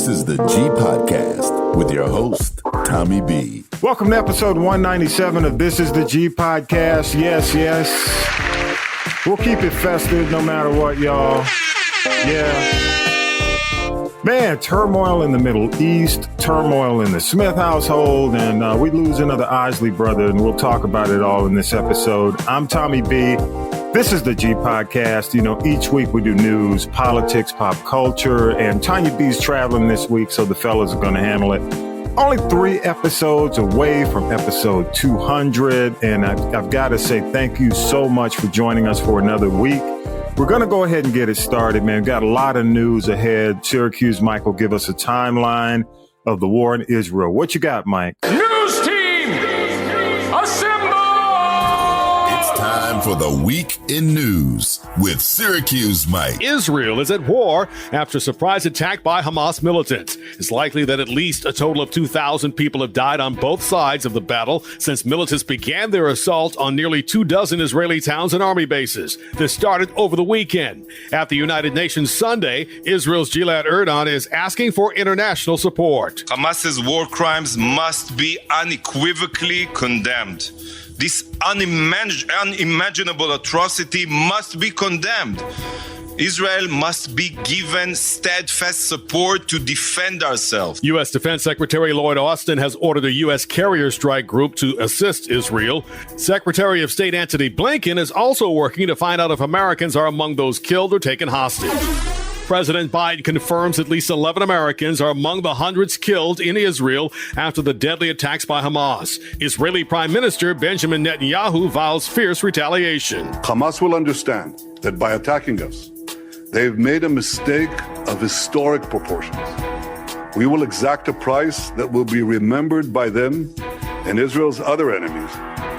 This is the G Podcast with your host, Tommy B. Welcome to episode 197 of This is the G Podcast. Yes. We'll keep it festive no matter what, y'all. Yeah. Man, turmoil in the Middle East, turmoil in the Smith household, and we lose another Isley brother, and we'll talk about it all in this episode. I'm Tommy B. This is the G Podcast. You know, each week we do news, politics, pop culture, and Tonya B's traveling this week, so the fellas are going to handle it. Only 3 episodes away from episode 200, and I've got to say thank you so much for joining us for another week. We're going to go ahead and get it started, man. We've got a lot of news ahead. Syracuse Mike will give us a timeline of the war in Israel. What you got, Mike? News team, assemble! Time for the Week in News with Syracuse Mike. Israel is at war after a surprise attack by Hamas militants. It's likely that at least a total of 2,000 people have died on both sides of the battle since militants began their assault on nearly 24 Israeli towns and army bases. This started over the weekend. At the United Nations Sunday, Israel's Gilad Erdan is asking for international support. Hamas's war crimes must be unequivocally condemned. This unimaginable atrocity must be condemned. Israel must be given steadfast support to defend ourselves. U.S. Defense Secretary Lloyd Austin has ordered a U.S. carrier strike group to assist Israel. Secretary of State Antony Blinken is also working to find out if Americans are among those killed or taken hostage. President Biden confirms at least 11 Americans are among the hundreds killed in Israel after the deadly attacks by Hamas. Israeli Prime Minister Benjamin Netanyahu vows fierce retaliation. Hamas will understand that by attacking us, they've made a mistake of historic proportions. We will exact a price that will be remembered by them and Israel's other enemies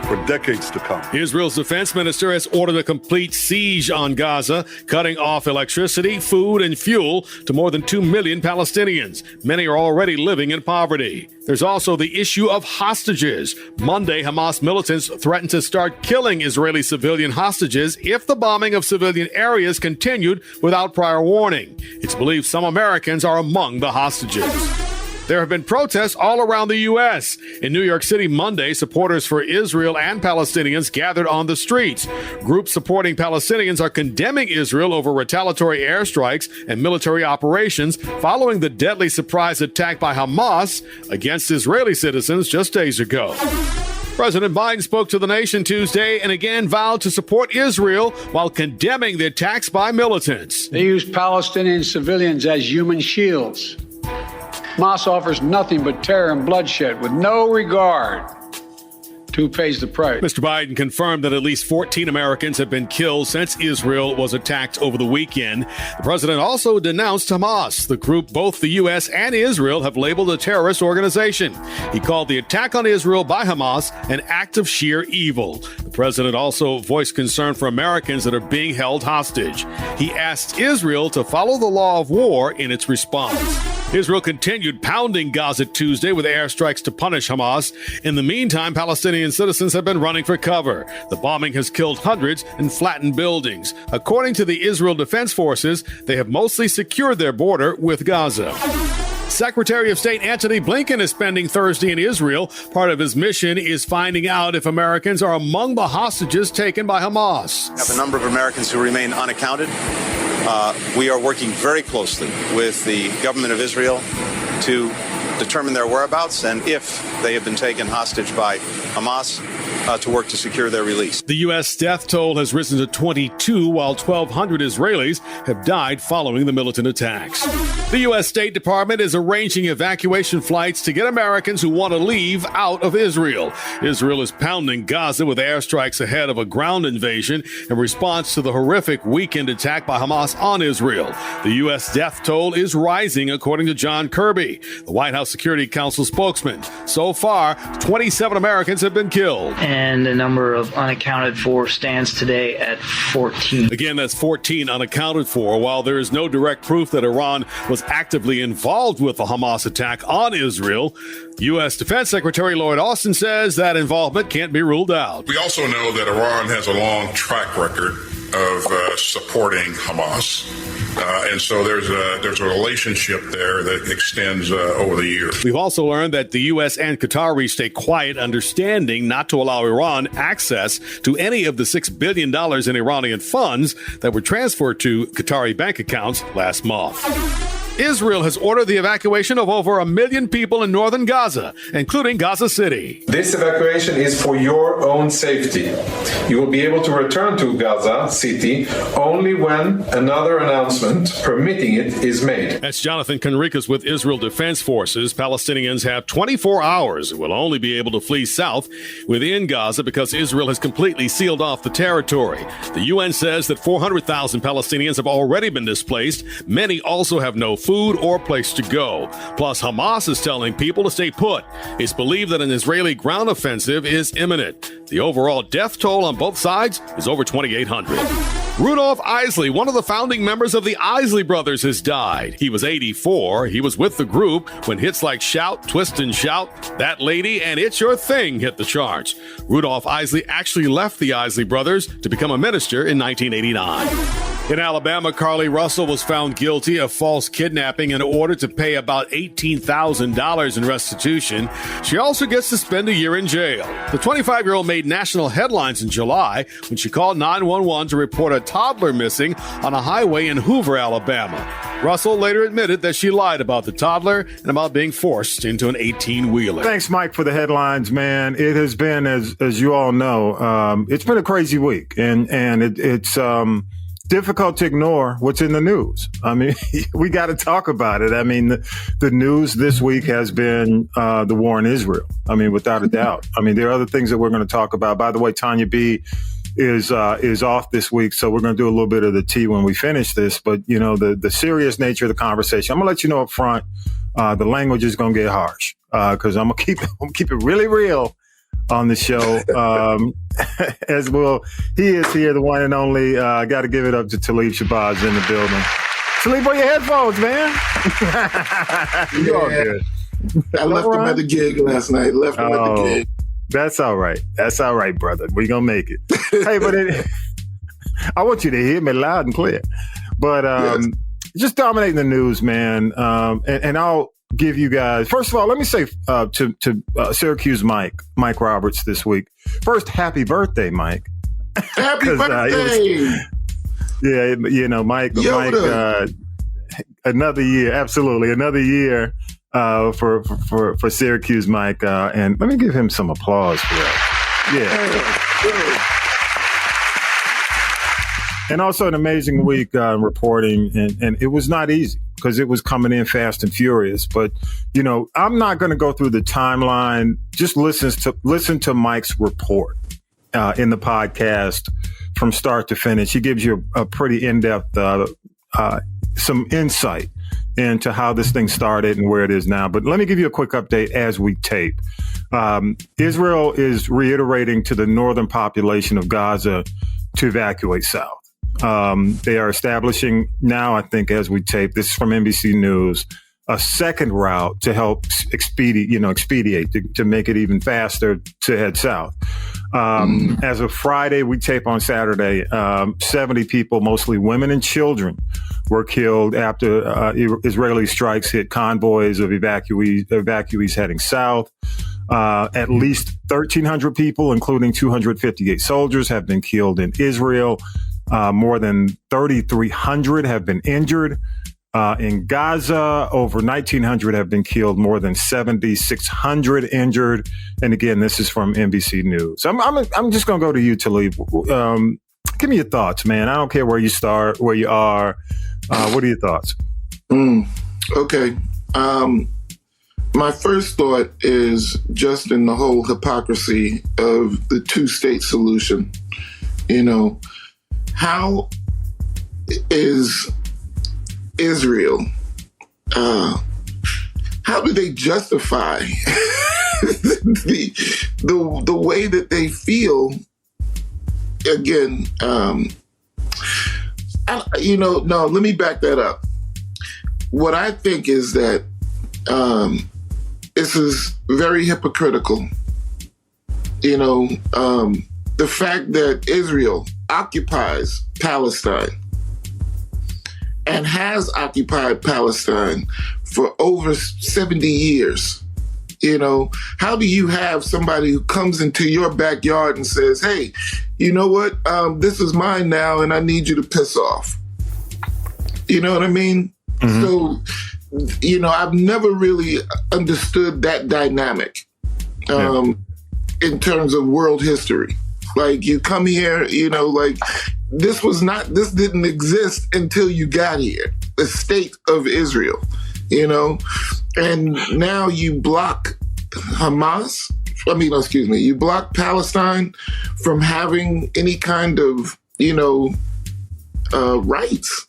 for decades to come. Israel's defense minister has ordered a complete siege on Gaza, cutting off electricity, food, and fuel to more than 2 million Palestinians. Many are already living in poverty. There's also the issue of hostages. Monday, Hamas militants threatened to start killing Israeli civilian hostages if the bombing of civilian areas continued without prior warning. It's believed some Americans are among the hostages. There have been protests all around the U.S. In New York City Monday, supporters for Israel and Palestinians gathered on the streets. Groups supporting Palestinians are condemning Israel over retaliatory airstrikes and military operations following the deadly surprise attack by Hamas against Israeli citizens just days ago. President Biden spoke to the nation Tuesday and again vowed to support Israel while condemning the attacks by militants. They use Palestinian civilians as human shields. Hamas offers nothing but terror and bloodshed with no regard to who pays the price. Mr. Biden confirmed that at least 14 Americans have been killed since Israel was attacked over the weekend. The president also denounced Hamas, the group both the U.S. and Israel have labeled a terrorist organization. He called the attack on Israel by Hamas an act of sheer evil. The president also voiced concern for Americans that are being held hostage. He asked Israel to follow the law of war in its response. Israel continued pounding Gaza Tuesday with airstrikes to punish Hamas. In the meantime, Palestinian citizens have been running for cover. The bombing has killed hundreds and flattened buildings. According to the Israel Defense Forces, they have mostly secured their border with Gaza. Secretary of State Antony Blinken is spending Thursday in Israel. Part of his mission is finding out if Americans are among the hostages taken by Hamas. We have a number of Americans who remain unaccounted. We are working very closely with the government of Israel to determine their whereabouts and if they have been taken hostage by Hamas, to work to secure their release. The U.S. death toll has risen to 22, while 1,200 Israelis have died following the militant attacks. The U.S. State Department is arranging evacuation flights to get Americans who want to leave out of Israel. Israel is pounding Gaza with airstrikes ahead of a ground invasion in response to the horrific weekend attack by Hamas on Israel. The U.S. death toll is rising, according to John Kirby, the White House Security Council spokesman. So far, 27 Americans have been killed. And the number of unaccounted for stands today at 14. Again, that's 14 unaccounted for. While there is no direct proof that Iran was actively involved with the Hamas attack on Israel, U.S. Defense Secretary Lloyd Austin says that involvement can't be ruled out. We also know that Iran has a long track record of supporting Hamas. And so there's a relationship there that extends over the years. We've also learned that the U.S. and Qatar reached a quiet understanding not to allow Iran access to any of the $6 billion in Iranian funds that were transferred to Qatari bank accounts last month. Israel has ordered the evacuation of over 1 million people in northern Gaza, including Gaza City. This evacuation is for your own safety. You will be able to return to Gaza City only when another announcement permitting it is made. That's Jonathan Conricus with Israel Defense Forces. Palestinians have 24 hours and will only be able to flee south within Gaza because Israel has completely sealed off the territory. The UN says that 400,000 Palestinians have already been displaced. Many also have no food or place to go. Plus, Hamas is telling people to stay put. It's believed that an Israeli ground offensive is imminent. The overall death toll on both sides is over 2,800. Rudolph Isley, one of the founding members of the Isley Brothers, has died. He was 84. He was with the group when hits like Shout, Twist and Shout, That Lady, and It's Your Thing hit the charts. Rudolph Isley actually left the Isley Brothers to become a minister in 1989. In Alabama, Carly Russell was found guilty of false kidnapping in order to pay about $18,000 in restitution. She also gets to spend a year in jail. The 25-year-old made national headlines in July when she called 911 to report a toddler missing on a highway in Hoover, Alabama. Russell later admitted that she lied about the toddler and about being forced into an 18-wheeler. Thanks, Mike, for the headlines, man. It has been, as you all know, it's been a crazy week, and it's difficult to ignore what's in the news. I mean, we got to talk about it. I mean, the news this week has been the war in Israel. I mean, without a doubt. I mean, there are other things that we're going to talk about. By the way, Tonya B is off this week, so we're going to do a little bit of the tea when we finish this. But, you know, the serious nature of the conversation, I'm going to let you know up front, the language is going to get harsh because I'm going to keep it really real on the show. As well, he is here, the one and only. I got to give it up to Talib Shabazz in the building. Talib, wear your headphones, man. You all good? I left him at the gig last night. At the gig. That's all right. That's all right, brother. We're going to make it. Hey, but I want you to hear me loud and clear. But yes. Just dominating the news, man. And I'll give you guys, first of all, let me say to Syracuse Mike Roberts this week. First, happy birthday, Mike. Happy birthday. You know, Mike, another year, absolutely. Another year for Syracuse, Mike. And let me give him some applause for that. Yeah. And also an amazing week reporting, and it was not easy because it was coming in fast and furious. But, you know, I'm not going to go through the timeline. Just listen to Mike's report in the podcast from start to finish. He gives you a pretty in-depth, some insight into how this thing started and where it is now. But let me give you a quick update as we tape. Israel is reiterating to the northern population of Gaza to evacuate south. They are establishing now, I think, as we tape, this is from NBC News, a second route to help expedite, to make it even faster to head south. As of Friday, we tape on Saturday, 70 people, mostly women and children, were killed after Israeli strikes hit convoys of evacuees heading south. At least 1,300 people, including 258 soldiers, have been killed in Israel. More than 3,300 have been injured. In Gaza, over 1,900 have been killed, more than 7,600 injured. And again, this is from NBC News. I'm just going to go to you, Talib. Give me your thoughts, man. I don't care where you start, where you are. What are your thoughts? Okay. My first thought is just in the whole hypocrisy of the two-state solution. You know, how is Israel, how do they justify the way that they feel? Again, no, let me back that up. What I think is that this is very hypocritical. You know, the fact that Israel occupies Palestine and has occupied Palestine for over 70 years. You know, how do you have somebody who comes into your backyard and says, hey, you know what? This is mine now and I need you to piss off. You know what I mean? Mm-hmm. So, you know, I've never really understood that dynamic in terms of world history. Like, you come here, you know, like, this didn't exist until you got here, the state of Israel, you know? And now you block you block Palestine from having any kind of, you know, rights.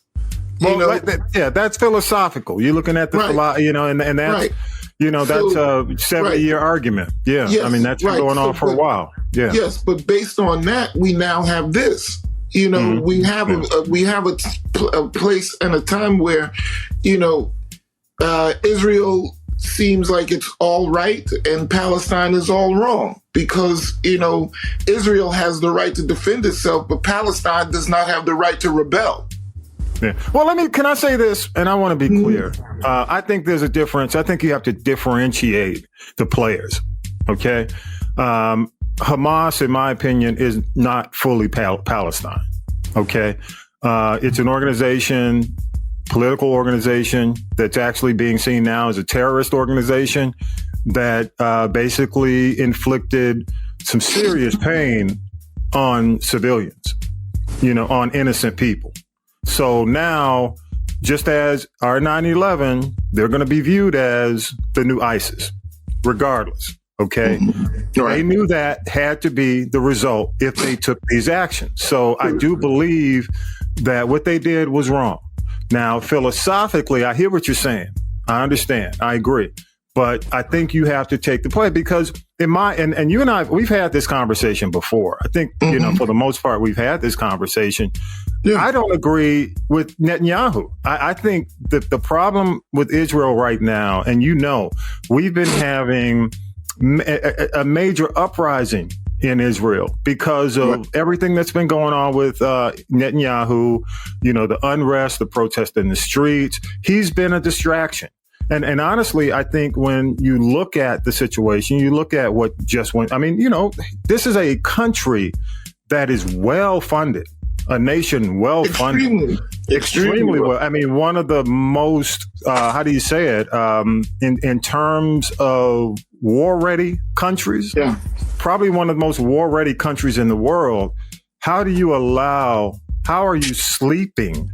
Well, that's philosophical. You're looking at the, you know, and that's, you know, that's a 70-year argument. Yeah. Yes, I mean, that's been going on for a while. Yeah. Yes. But based on that, we now have this. You know, we have a place and a time where, you know, Israel seems like it's all right and Palestine is all wrong because, you know, Israel has the right to defend itself, but Palestine does not have the right to rebel. Yeah. Well, can I say this? And I want to be clear. I think there's a difference. I think you have to differentiate the players. Okay. Hamas, in my opinion, is not fully Palestine. Okay. It's an organization, political organization that's actually being seen now as a terrorist organization that basically inflicted some serious pain on civilians, you know, on innocent people. So now, just as our 9/11, they're going to be viewed as the new ISIS, regardless. Okay. Right. They knew that had to be the result if they took these actions. So I do believe that what they did was wrong. Now, philosophically, I hear what you're saying. I understand. I agree. But I think you have to take the play because and you and I, we've had this conversation before. I think, you know, for the most part, we've had this conversation. Yeah. I don't agree with Netanyahu. I think that the problem with Israel right now, and you know, we've been having a major uprising in Israel because of everything that's been going on with Netanyahu, you know, the unrest, the protest in the streets. He's been a distraction. And honestly, I think when you look at the situation, you look at what just went, I mean, you know, this is a country that is well funded, a nation well funded. Extremely well. I mean, one of the most, how do you say it, in terms of war-ready countries, probably one of the most war-ready countries in the world. How are you sleeping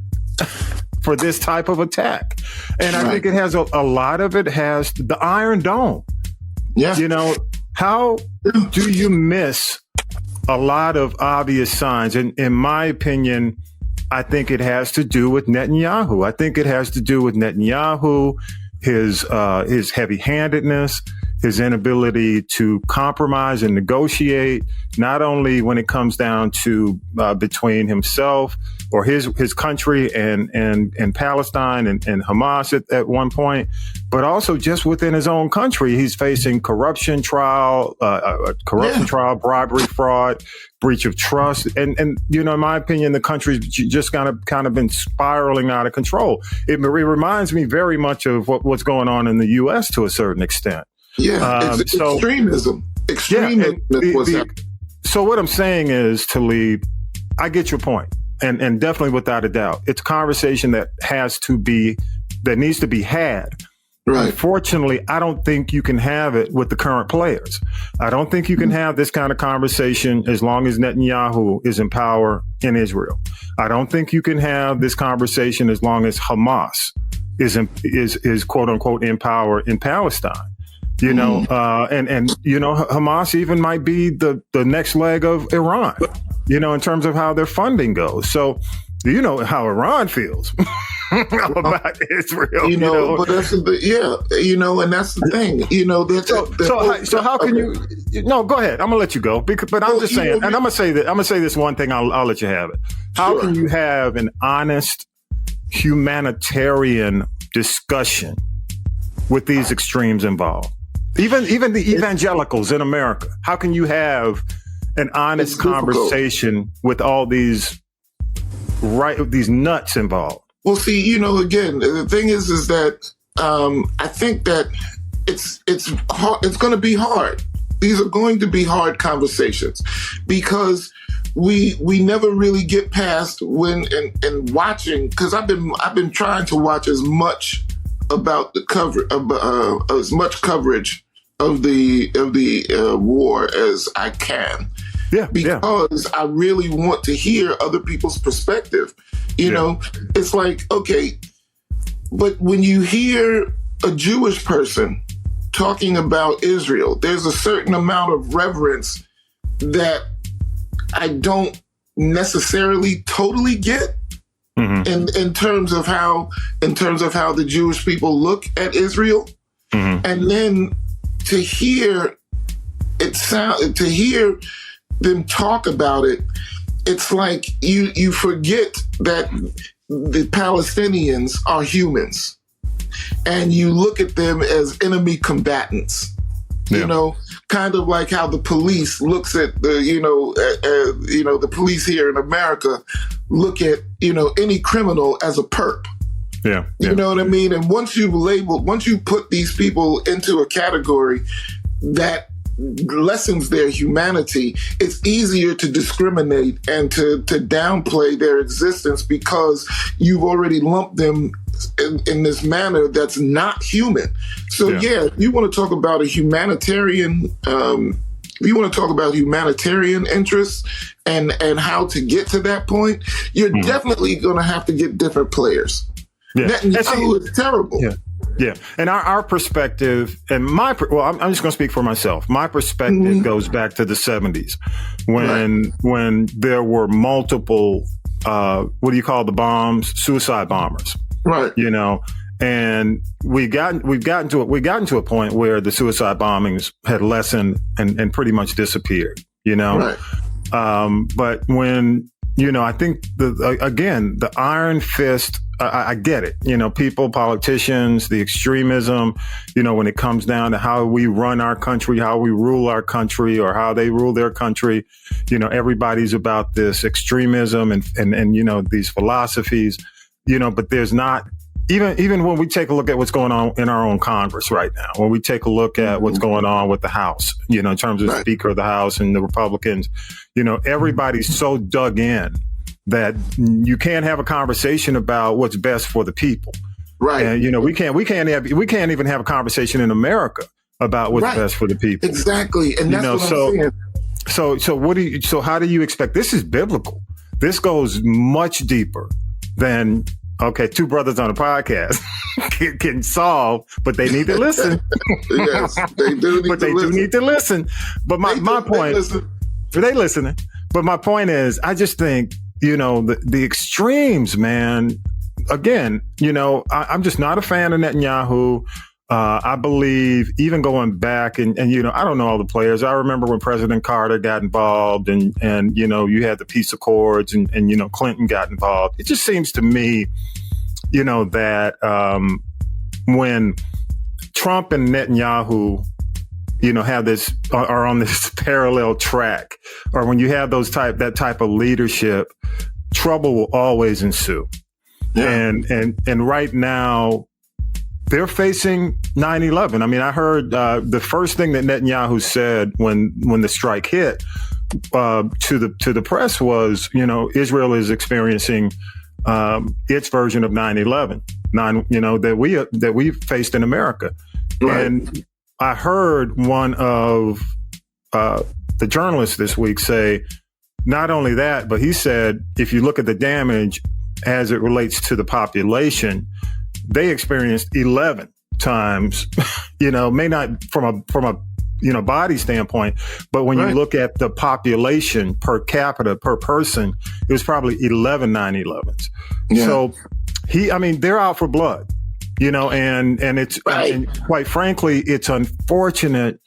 for this type of attack? And I think it has a lot of it has the Iron Dome. Yeah. You know, how do you miss a lot of obvious signs? And in my opinion, I think it has to do with Netanyahu. I think it has to do with Netanyahu, his heavy-handedness, his inability to compromise and negotiate, not only when it comes down to between himself or his country and Palestine and Hamas at one point, but also just within his own country. He's facing corruption trial, bribery, fraud, breach of trust. And you know, in my opinion, the country's just kind of been spiraling out of control. It reminds me very much of what's going on in the U.S. to a certain extent. Yeah, it's extremism. So what I'm saying is, Talib, I get your point. And definitely without a doubt, it's a conversation that needs to be had. Right. Unfortunately, I don't think you can have it with the current players. I don't think you can have this kind of conversation as long as Netanyahu is in power in Israel. I don't think you can have this conversation as long as Hamas is quote unquote in power in Palestine. You know, and you know, Hamas even might be the next leg of Iran, you know, in terms of how their funding goes. So, you know how Iran feels about Israel. You know, but that's you know, and that's the thing. You know, so how can you? No, go ahead. I'm gonna let you go. But I'm just saying, and I'm gonna say that. I'm gonna say this one thing. I'll let you have it. How can you have an honest humanitarian discussion with these extremes involved? Even the evangelicals in America, how can you have an honest conversation with all these nuts involved? Well, see, you know, again, the thing is that I think that it's hard, it's going to be hard. These are going to be hard conversations because we never really get past when and watching, because I've been trying to watch as much about the as much coverage of the war as I can. Yeah, because I really want to hear other people's perspective. You know, it's like, okay, but when you hear a Jewish person talking about Israel, there's a certain amount of reverence that I don't necessarily totally get in terms of how the Jewish people look at Israel. And then to hear them talk about it, it's like you forget that the Palestinians are humans, and you look at them as enemy combatants. You know, kind of like how the police looks at the the police here in America look at any criminal as a perp. You know what I mean? And once you put these people into a category that lessens their humanity, it's easier to discriminate and to downplay their existence because you've already lumped them in this manner that's not human. So you want to talk about a humanitarian, you want to talk about humanitarian interests and how to get to that point, you're definitely going to have to get different players. Netanyahu is terrible. Yeah, and our perspective, and I'm just going to speak for myself. My perspective goes back to the 70s when there were multiple, what do you call the bombs? Suicide bombers. Right. You know, and we've gotten to a point where the suicide bombings had lessened and pretty much disappeared. You know, but when I think the iron fist. I get it. People, politicians, the extremism, when it comes down to how we run our country, how we rule our country, or how they rule their country, everybody's about this extremism and these philosophies, but there's not, even when we take a look at what's going on in our own Congress right now, when we take a look at what's going on with the House, in terms of the Speaker of the House and the Republicans, everybody's so dug in that you can't have a conversation about what's best for the people. Right. And, we can't even have a conversation in America about what's best for the people. Exactly. And that's what I'm saying. So how do you expect, this is biblical. This goes much deeper than, two brothers on a podcast can solve, but they need to listen. Yes, they do need to listen. But my point, they listening. But my point is, I just think, the extremes, man, again, I'm just not a fan of Netanyahu. I believe even going back and I don't know all the players. I remember when President Carter got involved and you had the peace accords and Clinton got involved. It just seems to me, that when Trump and Netanyahu are on this parallel track, or when you have that type of leadership, trouble will always ensue. Yeah. And right now they're facing 9/11. I mean, I heard the first thing that Netanyahu said when the strike hit to the press was, Israel is experiencing its version of 9/11, that we faced in America. Right. And I heard one of the journalists this week say, not only that, but he said, if you look at the damage as it relates to the population, they experienced 11 times, may not from a body standpoint, but when you look at the population per capita, per person, it was probably 11 9/11s. Yeah. So they're out for blood. And it's, and quite frankly, it's unfortunate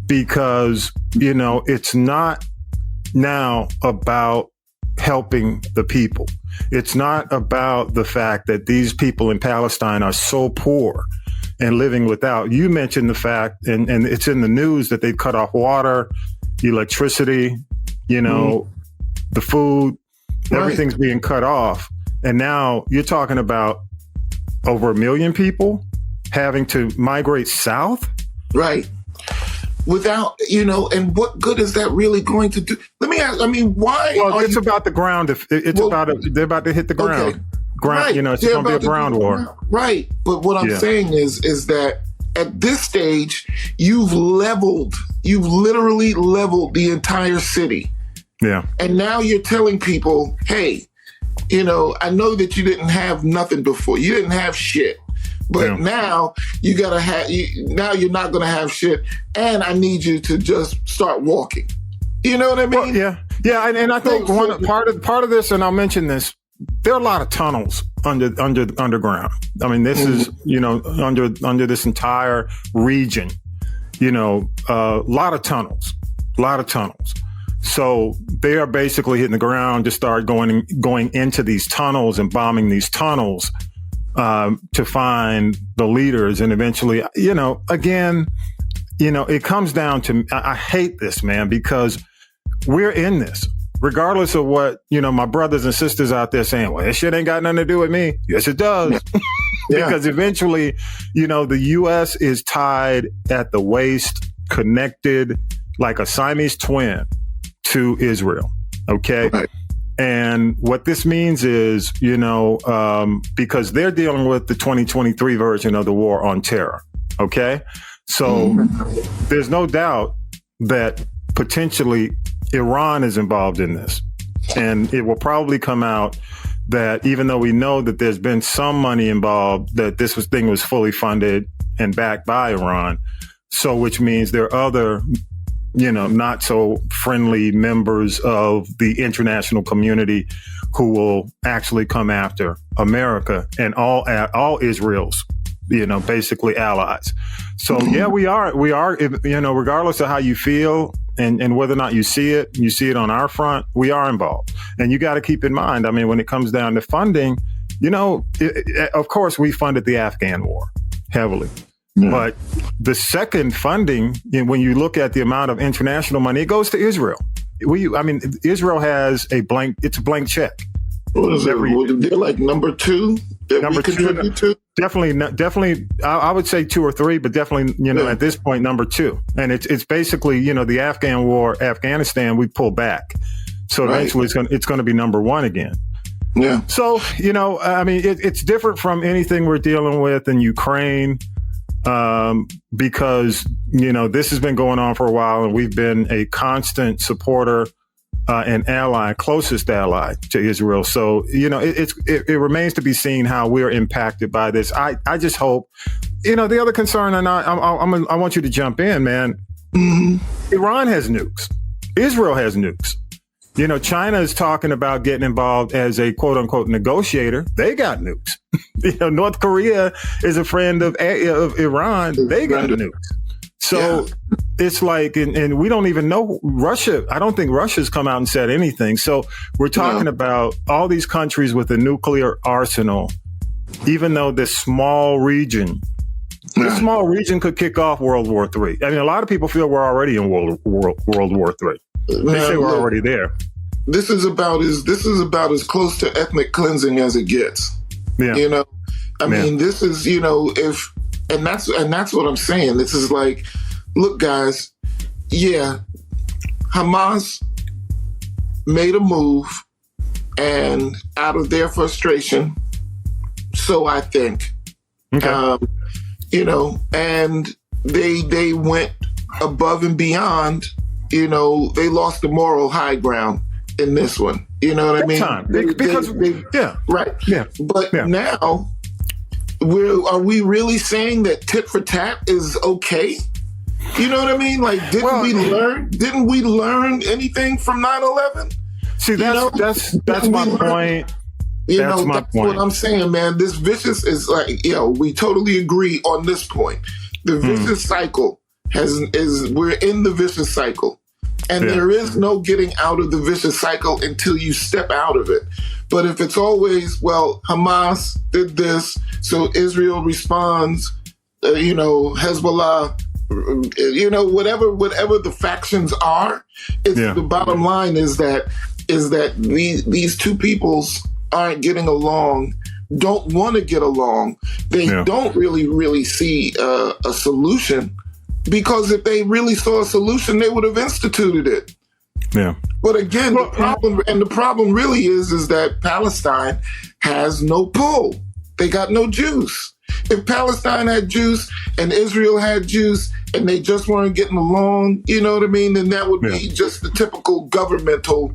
because, it's not now about helping the people. It's not about the fact that these people in Palestine are so poor and living without. You mentioned the fact, and it's in the news, that they've cut off water, electricity, the food, everything's being cut off. And now you're talking about over 1 million people having to migrate south. Right. Without, and what good is that really going to do? Let me ask, why? Well, it's about the ground. They're about to hit the ground. Okay. Ground, right. It's going to be a ground war. Right. But what I'm saying is that at this stage, you've literally leveled the entire city. Yeah. And now you're telling people, hey, I know that you didn't have nothing before. You didn't have shit. But now you gotta have. Now you're not gonna have shit, and I need you to just start walking. You know what I mean? Well, yeah. And I think part of this, and I'll mention this. There are a lot of tunnels underground. I mean, this is under this entire region. A lot of tunnels. So they are basically hitting the ground to start going into these tunnels and bombing these tunnels. To find the leaders, and eventually, again, it comes down to, I hate this, man, because we're in this, regardless of what, my brothers and sisters out there saying, well, this shit ain't got nothing to do with me. Yes, it does. Because eventually, the U.S. is tied at the waist, connected like a Siamese twin to Israel. Okay. Right. And what this means is, because they're dealing with the 2023 version of the war on terror. Okay. So there's no doubt that potentially Iran is involved in this. And it will probably come out that even though we know that there's been some money involved, that this thing was fully funded and backed by Iran. So which means there are other not so friendly members of the international community who will actually come after America and all Israel's, basically allies. So we are, regardless of how you feel and whether or not you see it on our front, we are involved. And you got to keep in mind, when it comes down to funding, of course we funded the Afghan war heavily. But the second funding, when you look at the amount of international money, it goes to Israel. Israel has a blank check. What is it? They're like number two? Number two? Definitely. I would say 2 or 3, but definitely, at this point, number 2. And it's basically, the Afghan war, Afghanistan, we pull back. So eventually it's going to be number 1 again. Yeah. So, it's different from anything we're dealing with in Ukraine. Because, this has been going on for a while and we've been a constant supporter, and ally, closest ally to Israel. So, it remains to be seen how we're impacted by this. I just hope, the other concern, and I want you to jump in, man. Mm-hmm. Iran has nukes. Israel has nukes. China is talking about getting involved as a quote unquote negotiator. They got nukes. North Korea is a friend of Iran. They got nukes. So it's like, and we don't even know Russia. I don't think Russia's come out and said anything. So we're talking about all these countries with a nuclear arsenal, even though this small region could kick off World War III. A lot of people feel we're already in World War III. They say we're already there. This is about as close to ethnic cleansing as it gets. Yeah. This is, and that's what I'm saying. This is like, look, guys, Hamas made a move, and out of their frustration, so I think, and they went above and beyond. They lost the moral high ground in this one. You know what I mean? Right. Yeah. But now, are we really saying that tit for tat is okay? You know what I mean? Like, didn't we learn anything from 9/11? See, that's my point. That's what I'm saying, man. This vicious is like, we totally agree on this point. The vicious cycle we're in the vicious cycle. And there is no getting out of the vicious cycle until you step out of it. But if it's always, Hamas did this, so Israel responds, Hezbollah, whatever the factions are, the bottom line is that these two peoples aren't getting along, don't want to get along. They don't really see a solution, because if they really saw a solution, they would have instituted it. Yeah. But again, the problem really is that Palestine has no pull. They got no juice. If Palestine had juice and Israel had juice and they just weren't getting along, you know what I mean? Then that would be just the typical governmental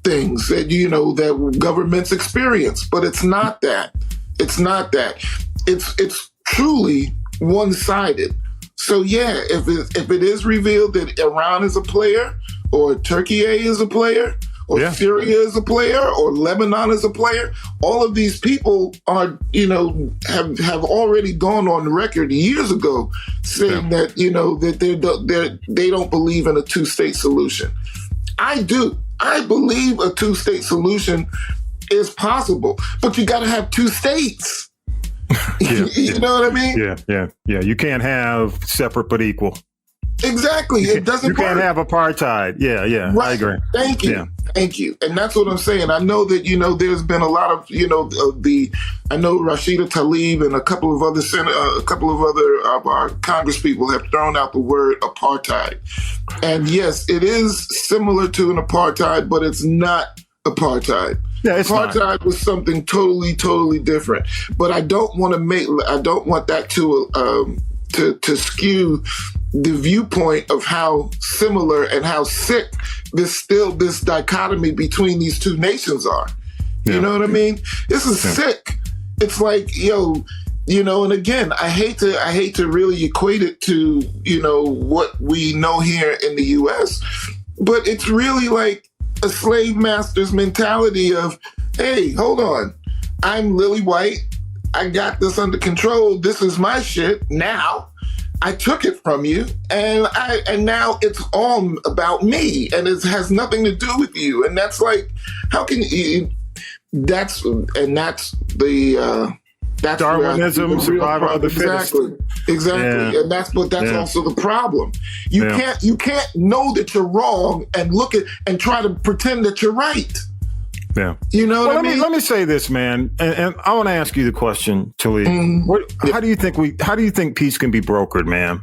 things that, that governments experience. But it's not that. It's not that. It's truly one-sided. So yeah, if it is revealed that Iran is a player, or Turkey is a player, or Syria is a player, or Lebanon is a player, all of these people are, have already gone on record years ago saying that, that they don't believe in a two-state solution. I do. I believe a two-state solution is possible, but you got to have two states. You know what I mean? Yeah. You can't have separate but equal. Exactly. It doesn't. You can't have apartheid. Yeah. Right. I agree. Thank you. Yeah. Thank you. And that's what I'm saying. I know that, there's been a lot of, I know Rashida Talib and a couple of other of our Congress people have thrown out the word apartheid. And yes, it is similar to an apartheid, but it's not apartheid. Yeah, apartheid was something totally different. But I don't want that to skew the viewpoint of how similar and how sick this dichotomy between these two nations are. You know what I mean? This is sick. It's like, and again, I hate to really equate it to, what we know here in the US, but it's really like a slave master's mentality of, hey, hold on, I'm Lily White. I got this under control. This is my shit. Now I took it from you, and now it's all about me, and it has nothing to do with you. And that's like, how can you? That's Darwinism, survival of the fittest. Exactly, and that's also the problem. You can't know that you're wrong and look at and try to pretend that you're right. Yeah, what I mean. Let me say this, man, and I want to ask you the question, Talib. How do you think peace can be brokered, man?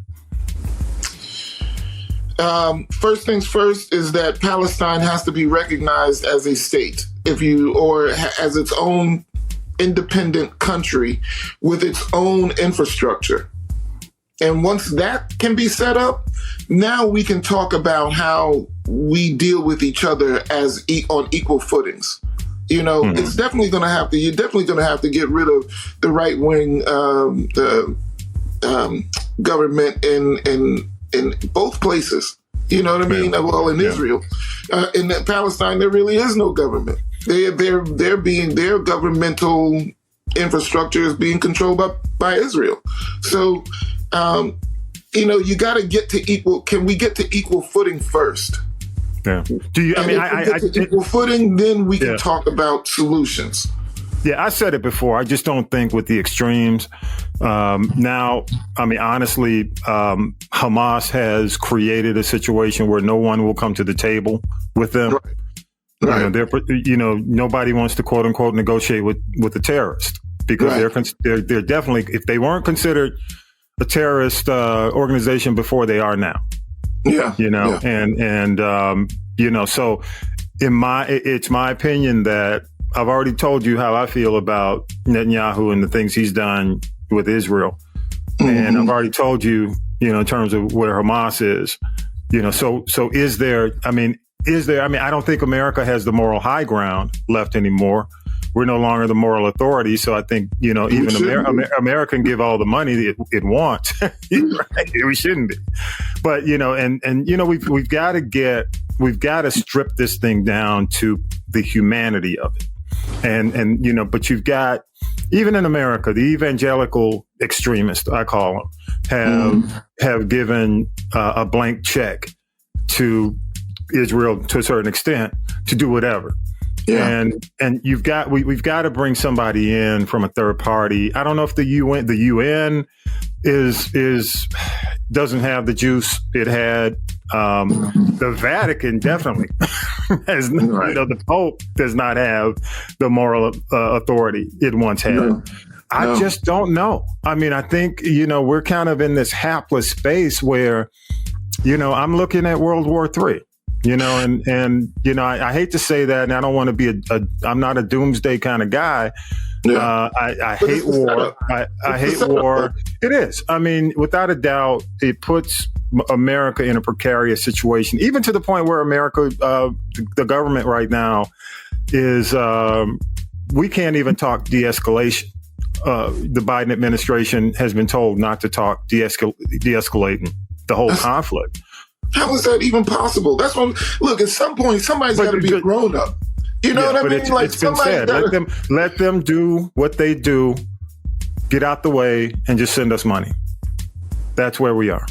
First things first is that Palestine has to be recognized as a state, or as its own independent country with its own infrastructure. And once that can be set up, now we can talk about how we deal with each other as on equal footings. It's definitely going to have to. You're definitely going to have to get rid of the right wing government in both places. You know what I mean? Well, in Israel, in Palestine, there really is no government. Their governmental infrastructure is being controlled by Israel. So, you got to get to equal. Can we get to equal footing first? Yeah. Do you? If we get to equal footing, then we can talk about solutions. Yeah, I said it before. I just don't think with the extremes. Now, honestly, Hamas has created a situation where no one will come to the table with them. Right. Nobody wants to quote unquote negotiate with the terrorist because they're definitely, if they weren't considered a terrorist organization before, they are now. So it's my opinion that I've already told you how I feel about Netanyahu and the things he's done with Israel. And I've already told you, in terms of where Hamas is, so is there, I don't think America has the moral high ground left anymore. We're no longer the moral authority. So I think, even America can give all the money it wants. We shouldn't be. But, we've got to strip this thing down to the humanity of it. And but you've got, even in America, the evangelical extremists, I call them, have given a blank check to Israel to a certain extent to do whatever. Yeah. And we've got to bring somebody in from a third party. I don't know if the UN doesn't have the juice it had. The Vatican definitely. As you know, the Pope does not have the moral authority it once had. I just don't know. I mean, I think, we're kind of in this hapless space where, I'm looking at World War III. I hate to say that, and I don't want to be I'm not a doomsday kind of guy. Yeah. I hate war. I hate war. It is. I mean, without a doubt, it puts America in a precarious situation, even to the point where America, the government right now is, we can't even talk de-escalation. The Biden administration has been told not to talk de-escalating the whole conflict. How is that even possible? That's what. Look, at some point, somebody's got to be grown up. You know what I mean? It's been said. Let them do what they do. Get out the way and just send us money. That's where we are.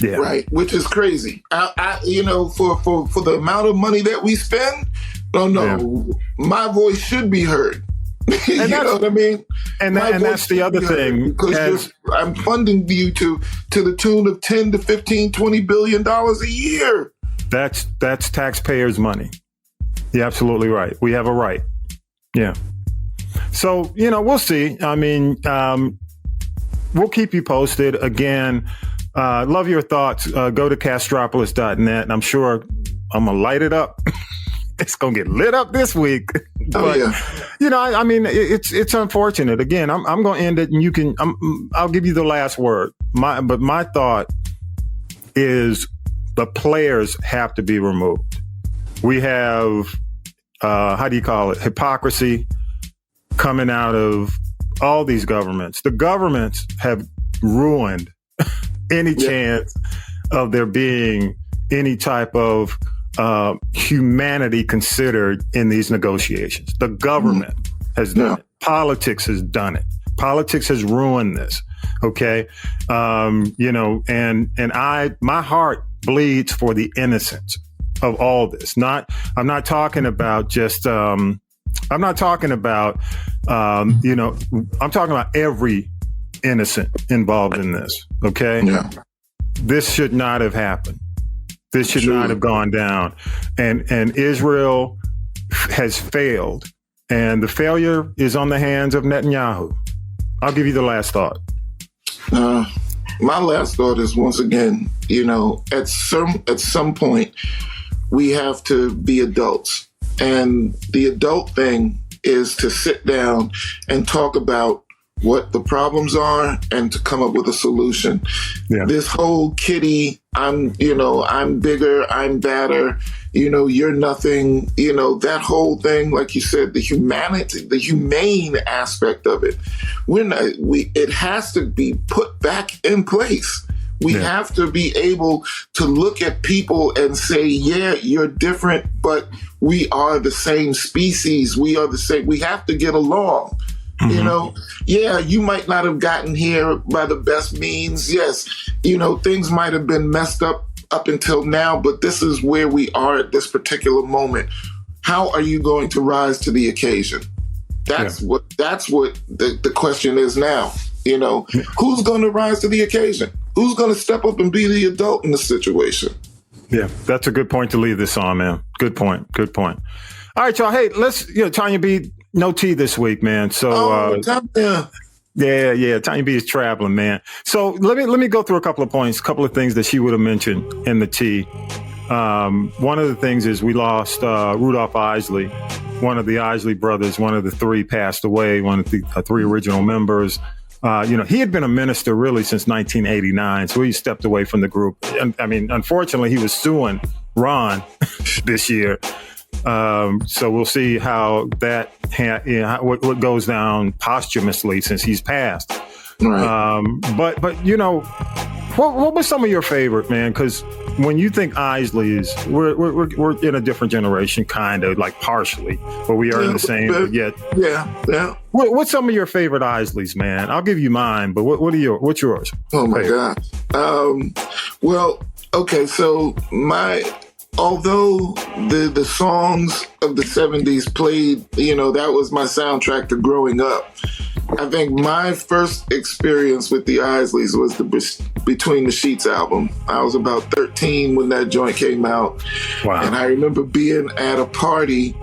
Yeah. Right, which is crazy. For the amount of money that we spend, my voice should be heard. You know what I mean? And that's the other thing. Because I'm funding you to the tune of 10 to 15, $20 billion a year. That's taxpayers' money. You're absolutely right. We have a right. Yeah. So, we'll see. I mean, we'll keep you posted. Again, love your thoughts. Go to Castropolis.net, and I'm sure I'm going to light it up. It's going to get lit up this week. But, I mean, it's unfortunate. Again, I'm going to end it, and I'll give you the last word. But my thought is the players have to be removed. We have, hypocrisy coming out of all these governments. The governments have ruined any chance of there being any type of humanity considered in these negotiations. The government has done it. Politics has done it. Politics has ruined this. Okay. My heart bleeds for the innocents of all this. I'm not talking about just, I'm talking about every innocent involved in this. Okay. Yeah. This should not have happened. This should not have gone down. And Israel has failed. And the failure is on the hands of Netanyahu. I'll give you the last thought. My last thought is, once again, at some point, we have to be adults. And the adult thing is to sit down and talk about what the problems are and to come up with a solution. Yeah. This whole kitty, I'm bigger, I'm badder, you're nothing, that whole thing, like you said, the humane aspect of it. It has to be put back in place. We have to be able to look at people and say, yeah, you're different, but we are the same species. We are the same. We have to get along. Mm-hmm. You might not have gotten here by the best means. Yes, things might have been messed up until now, but this is where we are at this particular moment. How are you going to rise to the occasion? That's what the question is now. Who's going to rise to the occasion? Who's going to step up and be the adult in the situation? Yeah, that's a good point to leave this on, man. Good point. All right, y'all. Hey, let's, Tonya B, no tea this week, man. So, Tonya B is traveling, man. So let me go through a couple of points, a couple of things that she would have mentioned in the tea. One of the things is we lost Rudolph Isley, one of the Isley brothers. One of the three passed away. One of the three original members. He had been a minister really since 1989, so he stepped away from the group. I mean, unfortunately, he was suing Ron this year. So we'll see how that, what goes down posthumously since he's passed. Right. But what was some of your favorite, man? Because when you think Isleys, we're in a different generation, kind of like partially, but we are in the same. But yet, What's some of your favorite Isleys, man? I'll give you mine, but what's yours? Oh my gosh. Well, okay, so although the songs of the 70s played, that was my soundtrack to growing up. I think my first experience with the Isleys was the Between the Sheets album. I was about 13 when that joint came out. Wow. And I remember being at a party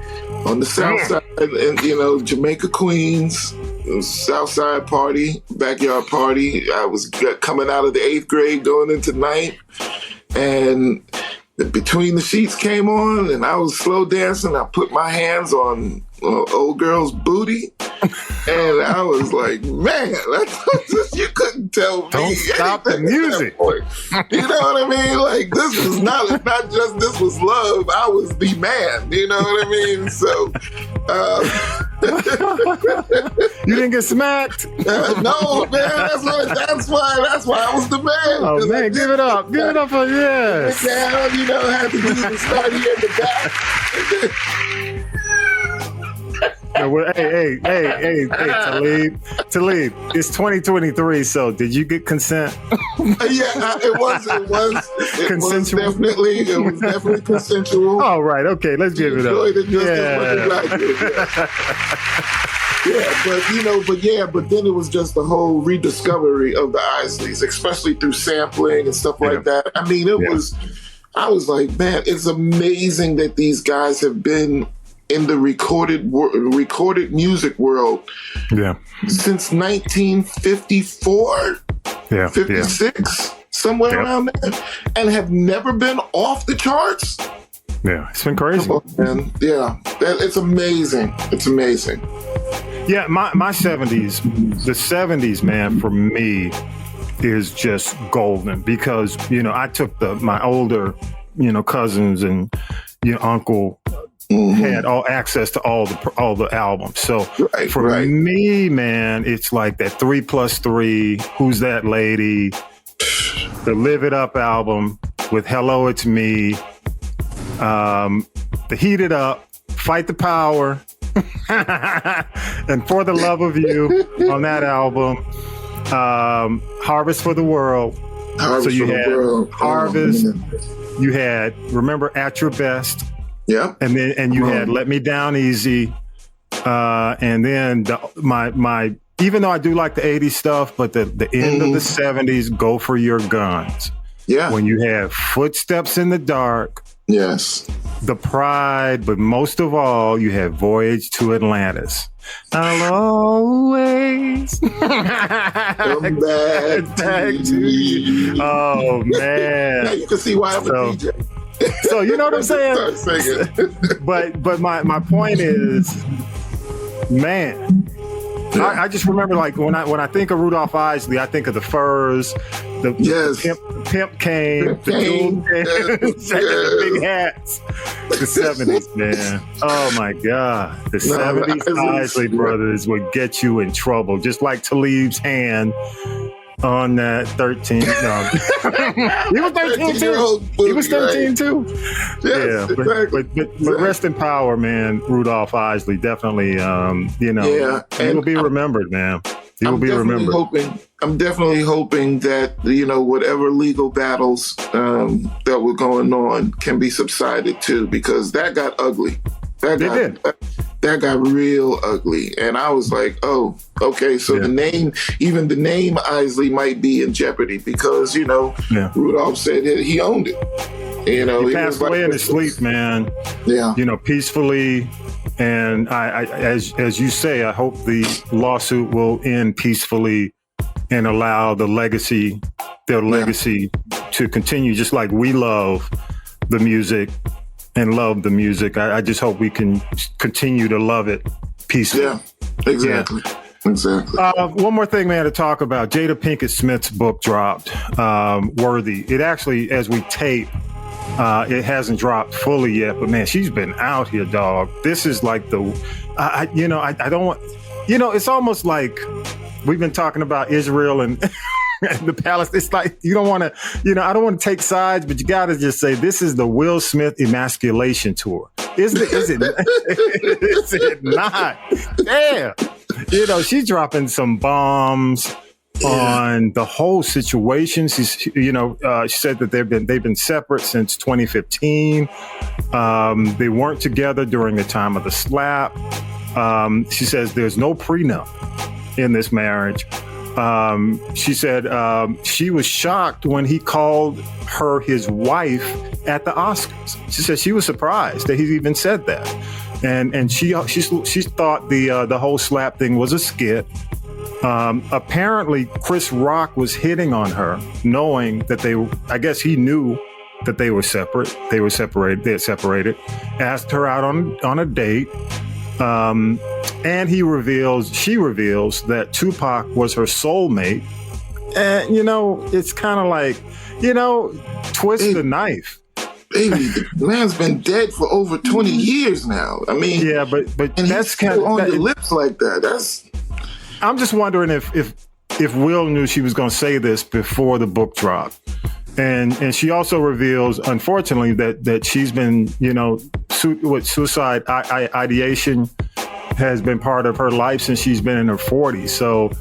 on the South Side, and Jamaica, Queens, South Side party, backyard party. I was coming out of the 8th grade, going into 9th, and Between the Sheets came on, and I was slow dancing. I put my hands on old girl's booty, and I was like, man, you couldn't tell me. Don't stop the music. You know what I mean? Like, this was not just this was love. I was the man. You know what I mean? So, you didn't get smacked? No, man. That's why I was the man. Oh man, give it up for yes. Down, had to do the study in the back. Hey, Talib, it's 2023, so did you get consent? It was definitely consensual. All right, okay, let's give it up. But then it was just the whole rediscovery of the Isleys, especially through sampling and stuff like that. I mean, I was like, man, it's amazing that these guys have been in the recorded music world since 1954, 56, somewhere around there, and have never been off the charts. Yeah, it's been crazy. And it's amazing. It's amazing. Yeah, my 70s, the 70s, man, for me is just golden because, I took my older, cousins and uncle had all access to all the albums. So for me, man, it's like that 3+3, Who's That Lady, the Live It Up album with Hello, It's Me, the Heat It Up, Fight the Power, and For the Love of You on that album, Harvest for the World. So you had Harvest, you had Remember At Your Best. Yeah, and you had Let Me Down Easy, and then my even though I do like the 80s stuff, but the end of the 70s, Go For Your Guns. Yeah, when you have Footsteps in the Dark. Yes, The Pride, but most of all, you have Voyage to Atlantis. I'll always come back to you. Oh man! Now you can see why I'm a DJ. So you know what I'm saying? But my point is, man, I just remember like when I think of Rudolph Isley, I think of the furs, the pimp cane, the jewel cane, the big hats. The 70s, man. Oh my God, the 70s Isley brothers would get you in trouble, just like Talib's hand on that 13. No. He was 13 too. He was 13 too. Yes, exactly. But rest in power, man. Rudolph Isley, definitely. He will be remembered, man. He will be remembered. I'm definitely hoping that whatever legal battles that were going on can be subsided too, because that got ugly. That got real ugly. And I was like, oh, okay, so the name Isley might be in jeopardy because, Rudolph said he owned it. He passed away in his sleep, man. Yeah. Peacefully. And I as you say, I hope the lawsuit will end peacefully and allow their legacy to continue, just like we love the music and love the music. I just hope we can continue to love it peacefully. Yeah, exactly. Yeah. Exactly. One more thing, man, to talk about. Jada Pinkett Smith's book dropped, Worthy. It actually, as we tape, it hasn't dropped fully yet, but man, she's been out here, dog. This is like I don't want, it's almost like we've been talking about Israel and the Palestine. It's like you don't want to, I don't want to take sides, but you got to just say this is the Will Smith emasculation tour. Is it? Is it not? Yeah. She's dropping some bombs on the whole situation. She said that they've been separate since 2015. They weren't together during the time of the slap. She says there's no prenup. in this marriage. She said she was shocked when he called her his wife at the Oscars. She said she was surprised that he even said that, and she thought the whole slap thing was a skit. Apparently, Chris Rock was hitting on her, knowing that I guess he knew that they were separate. They had separated. Asked her out on a date. And she reveals that Tupac was her soulmate. And, it's kind of like, twist the knife. Baby, the man's been dead for over 20 years now. I mean, yeah, but and that's kind of on your lips like that. I'm just wondering if Will knew she was going to say this before the book dropped. And she also reveals, unfortunately, that she's been, suicide ideation has been part of her life since she's been in her 40s. So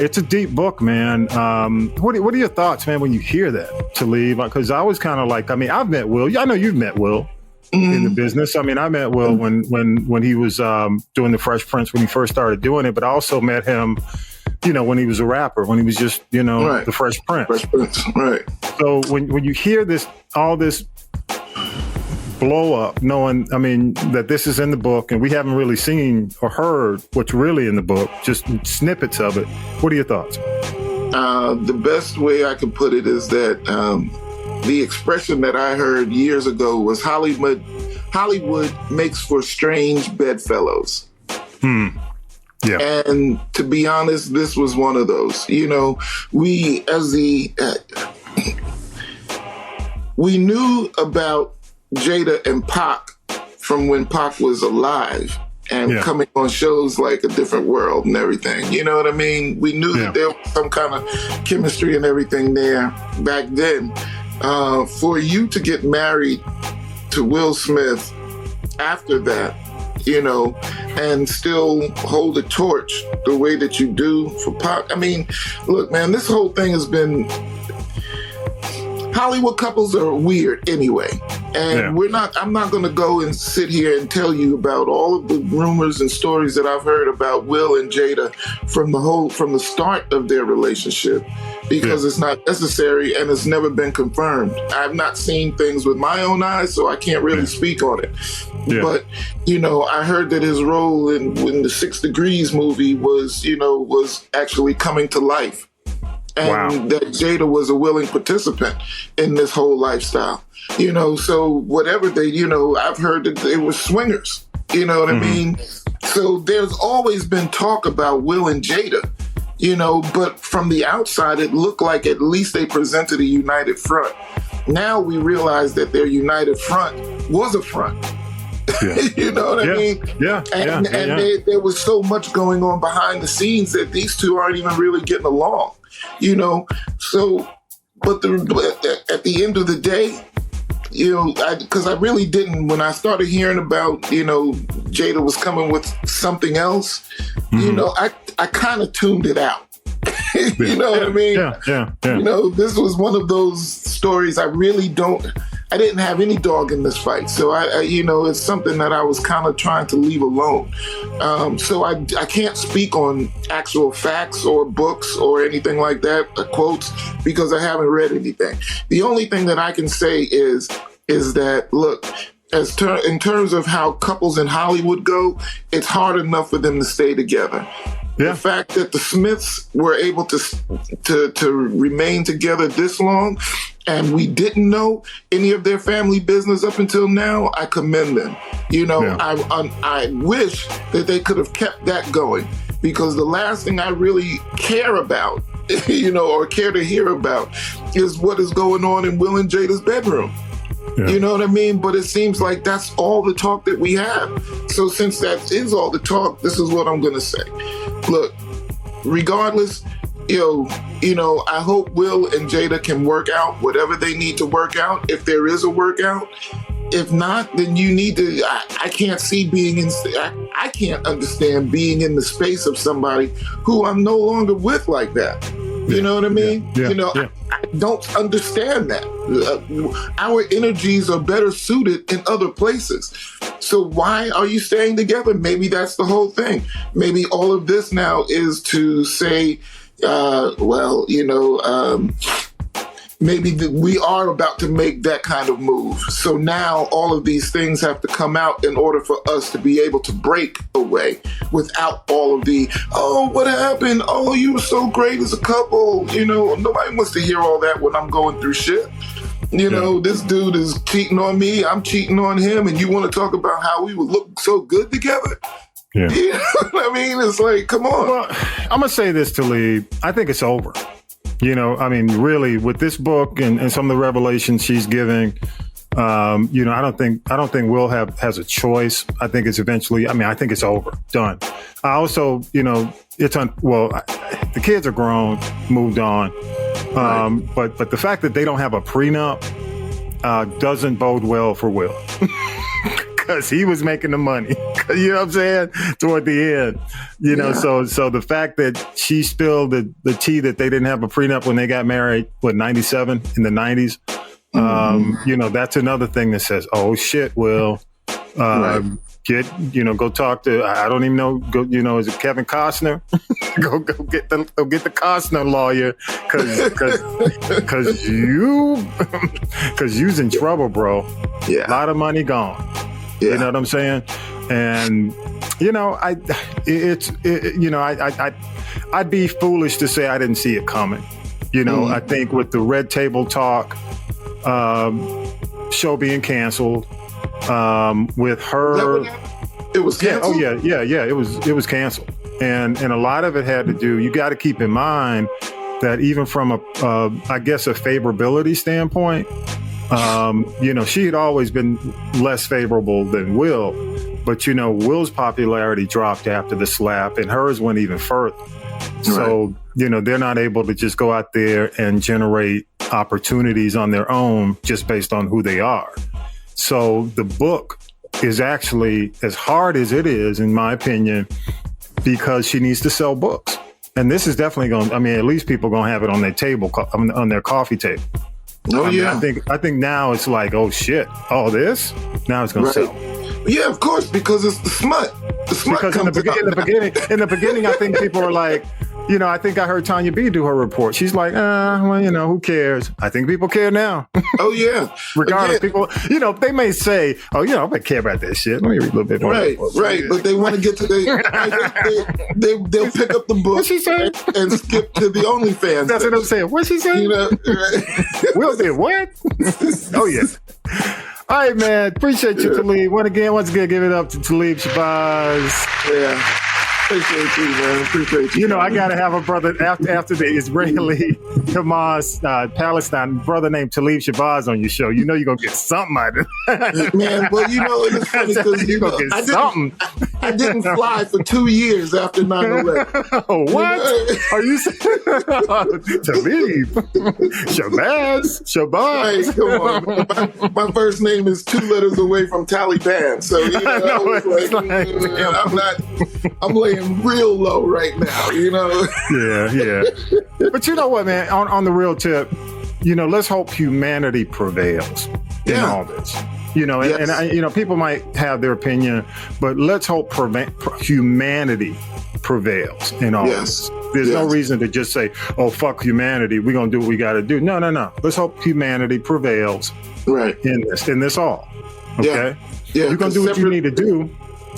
it's a deep book, man. What are your thoughts, man, when you hear that, Talib? Because I was kind of like, I've met Will. I know you've met Will in the business. I met Will when he was doing The Fresh Prince, when he first started doing it, but I also met him when he was a rapper, when he was just, right. The Fresh Prince. Fresh Prince, right. So when you hear all this blow up, knowing, that this is in the book and we haven't really seen or heard what's really in the book, just snippets of it. What are your thoughts? The best way I could put it is that the expression that I heard years ago was Hollywood makes for strange bedfellows. Yeah. And to be honest, this was one of those. We knew about Jada and Pac from when Pac was alive and coming on shows like A Different World and everything. You know what I mean? We knew that there was some kind of chemistry and everything there back then. For you to get married to Will Smith after that, and still hold the torch the way that you do for Pac. Look, man, this whole thing has been... Hollywood couples are weird anyway. And I'm not going to go and sit here and tell you about all of the rumors and stories that I've heard about Will and Jada from the start of their relationship, because it's not necessary and it's never been confirmed. I've not seen things with my own eyes, so I can't really speak on it. Yeah. But, I heard that his role in the 6 Degrees movie was actually coming to life. And that Jada was a willing participant in this whole lifestyle. So whatever I've heard that they were swingers. You know what I mean? So there's always been talk about Will and Jada, but from the outside, it looked like at least they presented a united front. Now we realize that their united front was a front. Yeah. You know what I mean? Yeah. And there was so much going on behind the scenes that these two aren't even really getting along. So, but at the end of the day, because I really didn't, when I started hearing about, Jada was coming with something else, I kind of tuned it out. You know what I mean? Yeah. This was one of those stories I didn't have any dog in this fight. So it's something that I was kind of trying to leave alone. So I can't speak on actual facts or books or anything like that, quotes, because I haven't read anything. The only thing that I can say is that, look, in terms of how couples in Hollywood go, it's hard enough for them to stay together. Yeah. The fact that the Smiths were able to remain together this long, and we didn't know any of their family business up until now, I commend them. I wish that they could have kept that going, because the last thing I really care about, or care to hear about, is what is going on in Will and Jada's bedroom. Yeah. You know what I mean? But it seems like that's all the talk that we have. So since that is all the talk, this is what I'm going to say. Look, regardless, I hope Will and Jada can work out whatever they need to work out, if there is a workout. If not, then you need to, I can't see I can't understand being in the space of somebody who I'm no longer with like that. You know what I mean? I don't understand that. Our energies are better suited in other places. So why are you staying together? Maybe that's the whole thing. Maybe all of this now is to say, maybe we are about to make that kind of move. So now all of these things have to come out in order for us to be able to break away without all of the, oh, what happened? Oh, you were so great as a couple. Nobody wants to hear all that when I'm going through shit. This dude is cheating on me. I'm cheating on him. And you want to talk about how we would look so good together? Yeah. You know what I mean? It's like, come on. Well, I'm going to say this, Talib. I think it's over. Really, with this book and some of the revelations she's giving, I don't think Will has a choice. I think it's eventually, I think it's over, done. I also, the kids are grown, moved on. But the fact that they don't have a prenup doesn't bode well for Will. Because he was making the money, you know what I'm saying, toward the end, so the fact that she spilled the tea that they didn't have a prenup when they got married, 97 in the 90s, that's another thing that says, oh shit, Will, go talk to, I don't even know, is it Kevin Costner? go get the Costner lawyer, cause you's in trouble, bro. Yeah. A lot of money gone. Yeah. You know what I'm saying? And, I'd be foolish to say I didn't see it coming. I think with the Red Table Talk show being canceled, with her, it was canceled. It was canceled, and a lot of it had to do. You got to keep in mind that even from a favorability standpoint, she had always been less favorable than Will, but Will's popularity dropped after the slap, and hers went even further. So they're not able to just go out there and generate opportunities on their own just based on who they are. So the book is actually as hard as it is, in my opinion, because she needs to sell books. And this is definitely going, at least people are going to have it on their table, on their coffee table. I think now it's like, oh shit, all this? Now it's going to sell. Yeah, of course, because it's the smut. The smut because in the beginning, I think people are like, I think I heard Tonya B do her report. She's like, who cares? I think people care now. Oh, yeah. Regardless, people, they may say, oh, I don't care about that shit. Let me read a little bit more. Right. But they want to get to they'll pick up the book and skip to the OnlyFans. That's what I'm saying. What's she saying? Will did what? Oh, yeah. All right, man. Appreciate you, Talib. Once again, give it up to Talib Shabazz. Yeah. Appreciate you, man. Appreciate you. I got to have a brother after the Israeli, Hamas, Palestine brother named Talib Shabazz on your show. You're going to get something out of it. Man, well, it's funny because I didn't fly for 2 years after 9/11. Oh, what? Are you saying? Talib. Shabazz. Hey, come on. My first name is 2 letters away from Taliban. So, I'm laying real low right now, Yeah. But you know what, man? On the real tip, let's hope humanity prevails in all this. And people might have their opinion, but let's hope humanity prevails in all this. There's no reason to just say, oh, fuck humanity. We're going to do what we got to do. No. Let's hope humanity prevails in this all. Okay? Yeah. You're going to do what you need to do.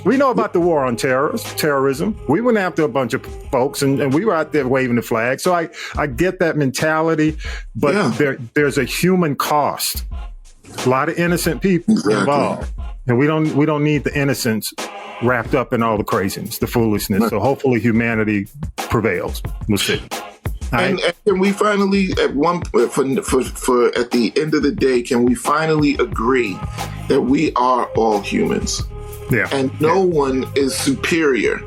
We know about the war on terrorism. We went after a bunch of folks and we were out there waving the flag. So I get that mentality, but there's a human cost. A lot of innocent people involved. And we don't need the innocence wrapped up in all the craziness, the foolishness. So hopefully humanity prevails. We'll see. And can we finally, at the end of the day, can we finally agree that we are all humans? Yeah. And no one is superior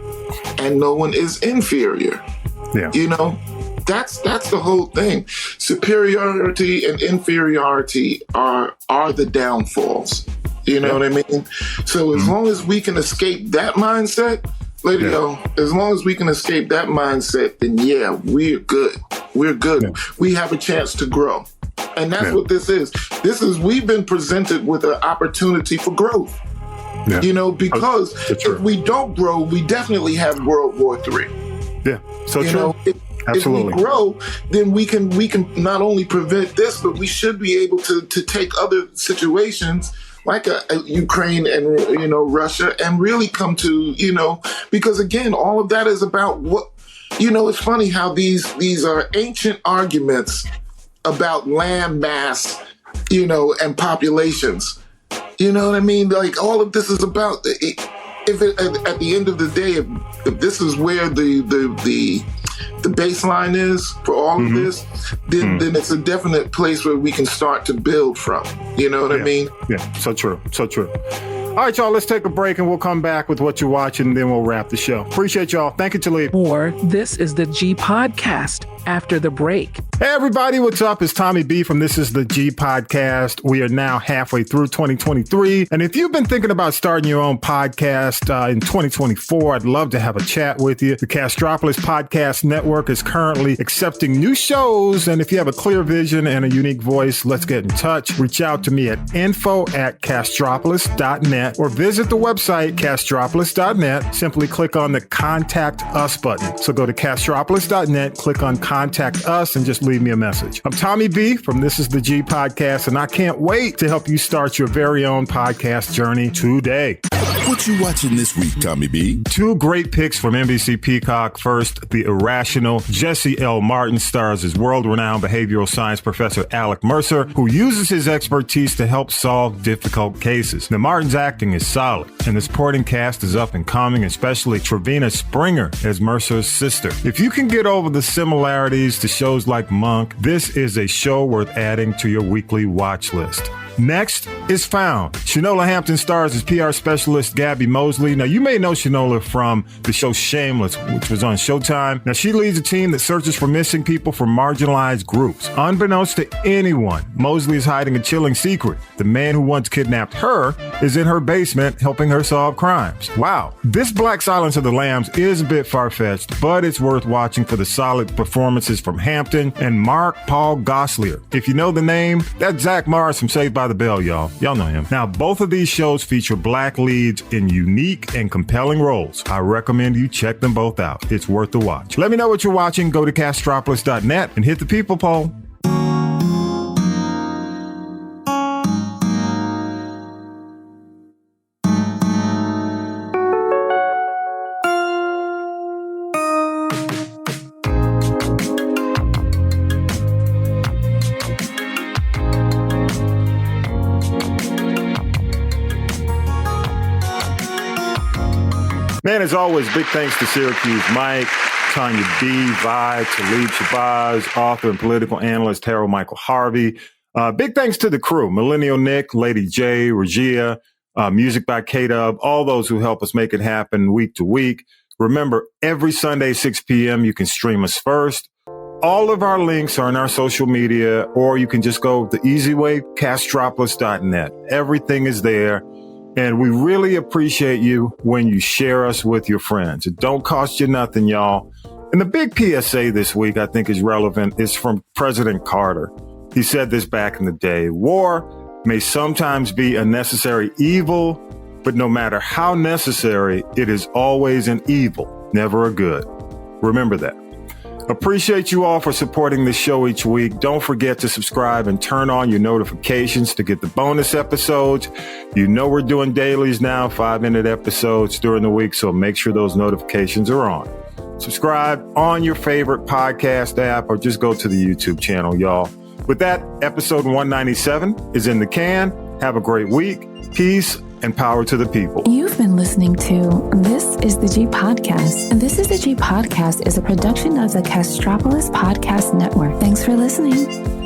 and no one is inferior. Yeah. That's the whole thing. Superiority and inferiority are the downfalls. You know what I mean? So as long as we can escape that mindset, as long as we can escape that mindset, then we're good. We're good. Yeah. We have a chance to grow. And that's what this is. We've been presented with an opportunity for growth. because if we don't grow, we definitely have World War III. Yeah, so true. If we grow, then we can not only prevent this, but we should be able to take other situations like Ukraine and Russia and really come to because again, all of that is about what it's funny how these are ancient arguments about land mass, and populations. You know what I mean? Like all of this is about at the end of the day, if this is where the baseline is for all of this, then it's a definite place where we can start to build from. You know what I mean? Yeah, so true. All right, y'all, let's take a break and we'll come back with what you're watching and then we'll wrap the show. Appreciate y'all. Thank you, Talib. This is the G Podcast after the break. Hey, everybody, what's up? It's Tommy B from This is the G Podcast. We are now halfway through 2023. And if you've been thinking about starting your own podcast in 2024, I'd love to have a chat with you. The Castropolis Podcast Network is currently accepting new shows. And if you have a clear vision and a unique voice, let's get in touch. Reach out to me at info@castropolis.net or visit the website castropolis.net. Simply click on the Contact Us button. So go to castropolis.net, click on Contact Us, and just leave me a message. I'm Tommy B from This is the G Podcast, and I can't wait to help you start your very own podcast journey today. What you watching this week, Tommy B? Two great picks from NBC Peacock. First, The Irrational. Jesse L. Martin stars as world-renowned behavioral science professor Alec Mercer, who uses his expertise to help solve difficult cases. Now, Martin's acting is solid, and the supporting cast is up and coming, especially Trevina Springer as Mercer's sister. If you can get over the similarities to shows like Monk, this is a show worth adding to your weekly watch list. Next is Found. Shanola Hampton stars as PR specialist Gabby Mosley. Now, you may know Shanola from the show Shameless, which was on Showtime. Now, she leads a team that searches for missing people from marginalized groups. Unbeknownst to anyone, Mosley is hiding a chilling secret. The man who once kidnapped her is in her basement helping her solve crimes. Wow. This Black Silence of the Lambs is a bit far-fetched, but it's worth watching for the solid performances from Hampton and Mark Paul Gosselaar. If you know the name, that's Zach Morris from Saved by the Bell, y'all. Y'all know him. Now, both of these shows feature black leads in unique and compelling roles. I recommend you check them both out. It's worth the watch. Let me know what you're watching. Go to castropolis.net and hit the people poll. Man, as always, big thanks to Syracuse Mike, Tonya B, Vi, Talib, Shabazz, author and political analyst Harold Michael Harvey. Big thanks to the crew, Millennial Nick, Lady J, Regia, music by K-Dub, all those who help us make it happen week to week. Remember, every Sunday, 6 p.m., you can stream us first. All of our links are in our social media, or you can just go the easy way, castropolis.net. Everything is there. And we really appreciate you when you share us with your friends. It don't cost you nothing, y'all. And the big PSA this week I think is relevant is from President Carter. He said this back in the day. War may sometimes be a necessary evil, but no matter how necessary, it is always an evil, never a good. Remember that. Appreciate you all for supporting the show each week. Don't forget to subscribe and turn on your notifications to get the bonus episodes. You know we're doing dailies now, 5-minute episodes during the week, so make sure those notifications are on. Subscribe on your favorite podcast app or just go to the YouTube channel, y'all. With that, episode 197 is in the can. Have a great week. Peace and power to the people. You've been listening to This is the G Podcast. And This is the G Podcast is a production of the Castropolis Podcast Network. Thanks for listening.